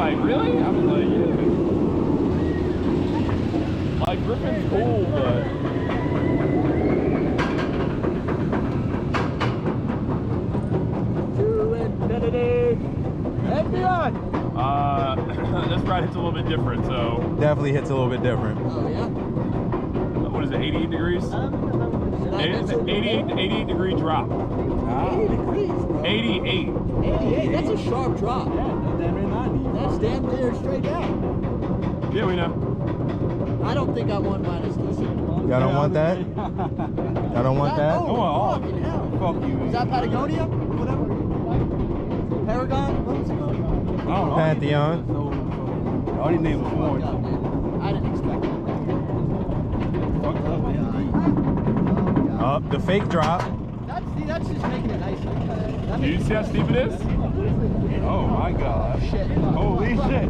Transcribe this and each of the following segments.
like, really? I was like, yeah. Like, Griffin's cool, but... To infinity and beyond. This ride hits a little bit different, so... Definitely hits a little bit different. Oh, yeah? What is it, 88 degrees? It's an 88 degree drop. 80 degrees, bro. 88. 88, that's a sharp drop. Yeah, damn near 90. That's damn near straight down. Yeah, we know. I don't think I want minus this. Y'all don't want that? Y'all don't want that? Oh, fucking hell. Fuck you. Is that Patagonia? Whatever? Paragon? What was it called? I don't know. Pantheon. All these names are foreign. I didn't expect that. Fucked up, man. Up the fake drop. That's just making it nicer. Do you see how steep it is? Oh my god. Shit. Holy shit.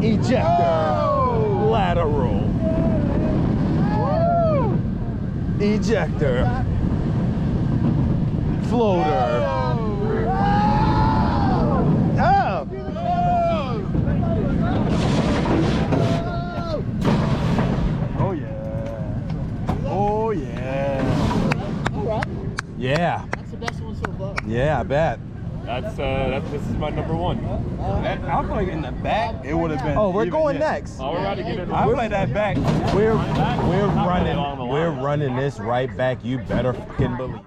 Ejector. Lateral. Ejector. Floater. Up. Oh yeah. Oh yeah. All right. Yeah. That's the best one so far. Yeah, I bet. This is my number one. I feel like in the back it would have been. Oh, we're even, going yeah. next. Oh, we're about to get in. I feel like that back. We're Along the line. running this right back. You better fucking believe.